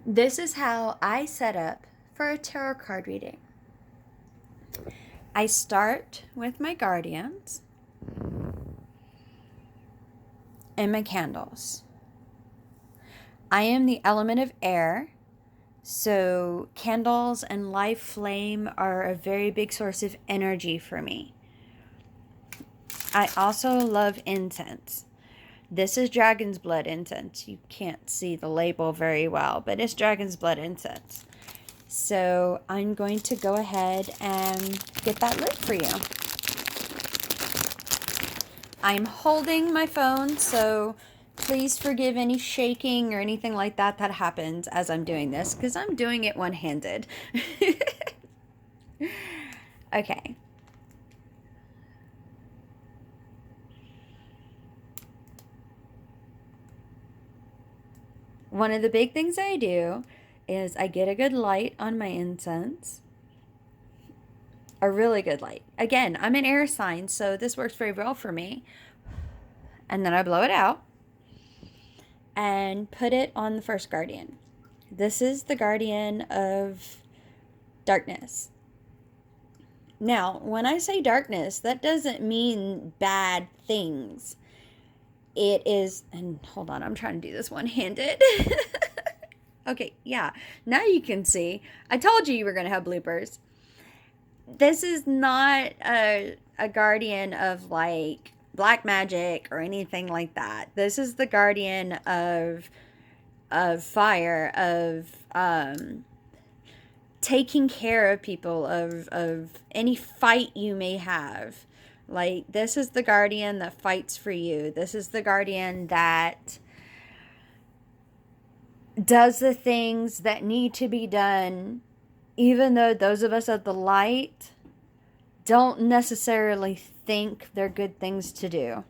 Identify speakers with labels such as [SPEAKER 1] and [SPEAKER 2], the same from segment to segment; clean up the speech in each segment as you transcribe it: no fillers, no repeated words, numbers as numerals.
[SPEAKER 1] This is how I set up for a tarot card reading. I start with my guardians and my candles. I am the element of air, so candles and live flame are a very big source of energy for me. I also love incense. This is dragon's blood incense. You can't see the label very well, but it's dragon's blood incense. So I'm going to go ahead and get that lit for you. I'm holding my phone, so please forgive any shaking or anything like that that happens as I'm doing this, because I'm doing it one-handed. Okay. One of the big things I do is I get a good light on my incense. A really good light. Again, I'm an air sign, so this works very well for me. And then I blow it out and put it on the first guardian. This is the guardian of darkness. Now, when I say darkness, that doesn't mean bad things. It is, and hold on, I'm trying to do this one-handed. Okay, yeah, now you can see. I told you were going to have bloopers. This is not a guardian of like black magic or anything like that. This is the guardian of fire, of taking care of people, of any fight you may have. Like, this is the guardian that fights for you. This is the guardian that does the things that need to be done, even though those of us at the light don't necessarily think they're good things to do.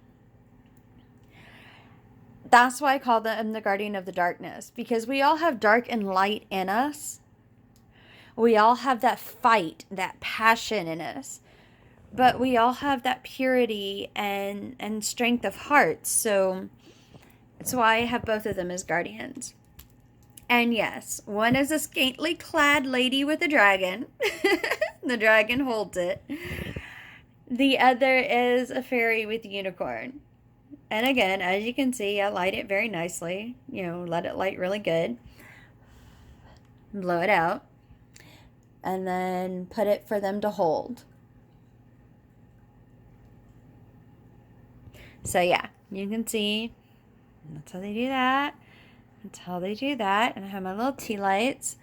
[SPEAKER 1] That's why I call them the guardian of the darkness, because we all have dark and light in us. We all have that fight, that passion in us. But we all have that purity and strength of heart. So that's why I have both of them as guardians. And yes, one is a scantily clad lady with a dragon. The dragon holds it. The other is a fairy with a unicorn. And again, as you can see, I light it very nicely. You know, let it light really good. Blow it out. And then put it for them to hold. So yeah, you can see that's how they do that. That's how they do that. And I have my little tea lights.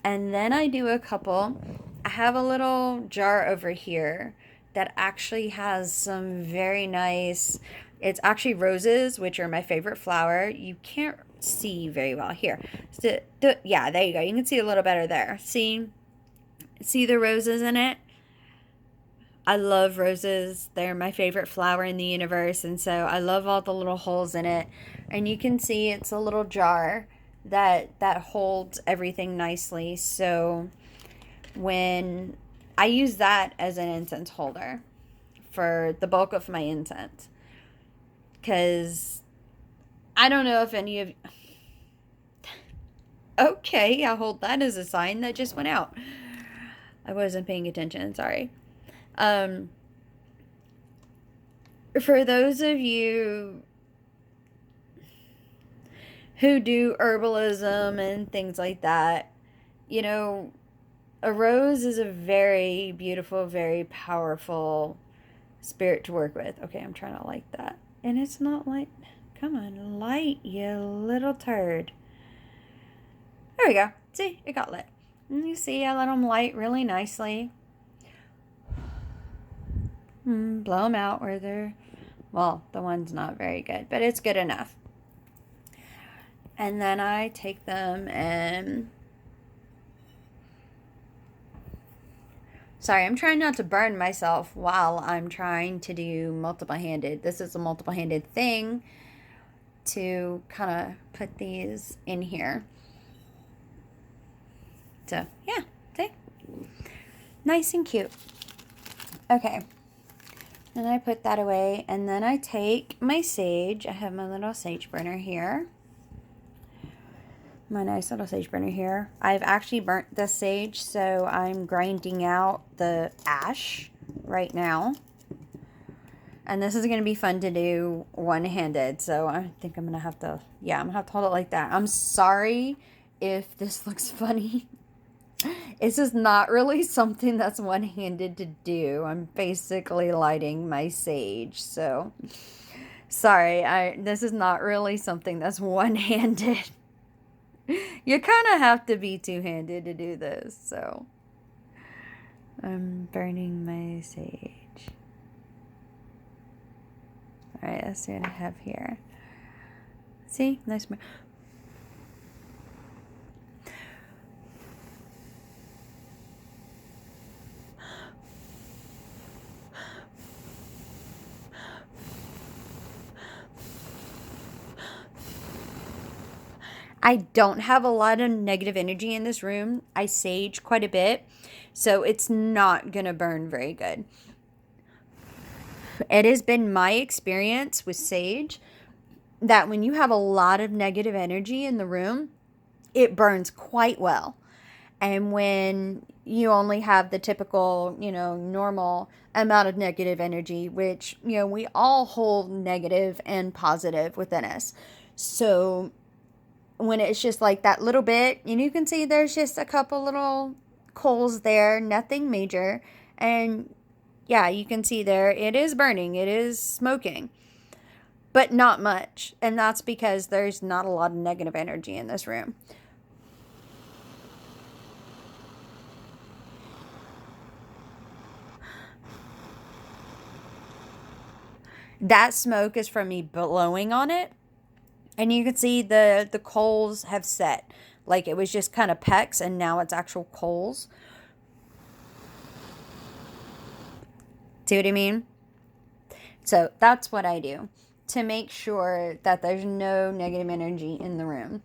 [SPEAKER 1] And then I do a couple. I have a little jar over here that actually has some very nice, it's actually roses, which are my favorite flower. You can't see very well here. So, yeah, there you go. You can see a little better there. See the roses in it? I love roses. They're my favorite flower in the universe. And so I love all the little holes in it. And you can see it's a little jar that holds everything nicely. So when I use that as an incense holder for the bulk of my incense. Because I don't know if any of you... Okay, I'll hold that as a sign that just went out. I wasn't paying attention. Sorry. For those of you who do herbalism and things like that, you know, a rose is a very beautiful, very powerful spirit to work with. Okay, I'm trying to light that. And it's not light. Come on, light, you little turd. There we go. See, it got lit. And you see, I let them light really nicely. Blow them out where they're, well, the one's not very good, but it's good enough. And then I take them and, sorry, I'm trying not to burn myself while I'm trying to do multiple-handed. This is a multiple-handed thing to kind of put these in here. So, yeah, see? Nice and cute. Okay. And I put that away, and then I take my sage. I have my little sage burner here. my nice little sage burner here. I've actually burnt the sage, so I'm grinding out the ash right now. And this is going to be fun to do one-handed, so I think I'm going to have to, yeah, I'm going to have to hold it like that. I'm sorry if this looks funny. This is not really something that's one-handed to do. I'm basically lighting my sage, so sorry. This is not really something that's one-handed. You kind of have to be two-handed to do this, so I'm burning my sage. All right, let's see what I have here. See, nice. I don't have a lot of negative energy in this room. I sage quite a bit, so it's not going to burn very good. It has been my experience with sage that when you have a lot of negative energy in the room, it burns quite well. And when you only have the typical, normal amount of negative energy, which, we all hold negative and positive within us. So when it's just like that little bit, you can see there's just a couple little coals there, nothing major. And yeah, you can see there, it is burning, it is smoking, but not much. And that's because there's not a lot of negative energy in this room. That smoke is from me blowing on it. And you can see the coals have set. Like it was just kind of pecks and now it's actual coals. See what I mean? So that's what I do to make sure that there's no negative energy in the room,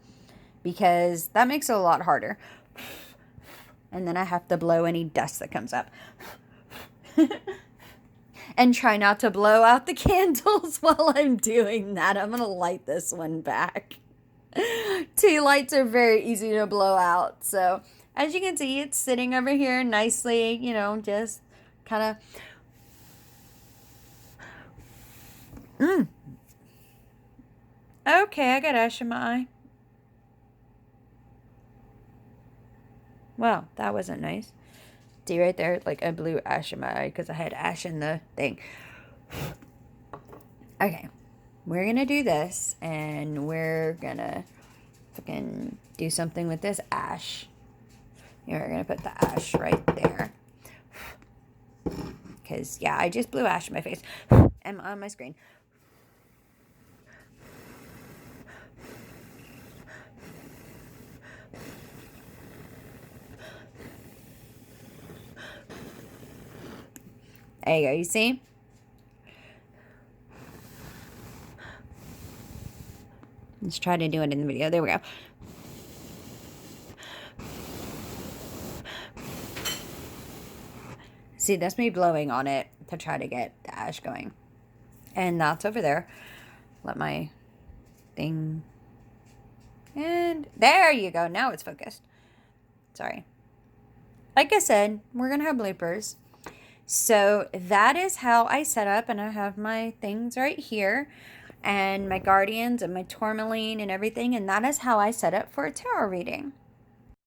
[SPEAKER 1] because that makes it a lot harder. And then I have to blow any dust that comes up. And try not to blow out the candles while I'm doing that. I'm going to light this one back. Tea lights are very easy to blow out. So as you can see, it's sitting over here nicely, just kind of. Okay, I got ash in my eye. Wow, that wasn't nice. See right there, like a blue ash in my eye because I had ash in the thing. Okay, we're gonna do this and we're gonna fucking do something with this ash. We're gonna put the ash right there. Because, yeah, I just blew ash in my face and on my screen. There you go, you see? Let's try to do it in the video. There we go. See, that's me blowing on it to try to get the ash going. And that's over there. Let my thing... And there you go. Now it's focused. Sorry. Like I said, we're going to have bloopers. So that is how I set up, and I have my things right here and my guardians and my tourmaline and everything, and that is how I set up for a tarot reading.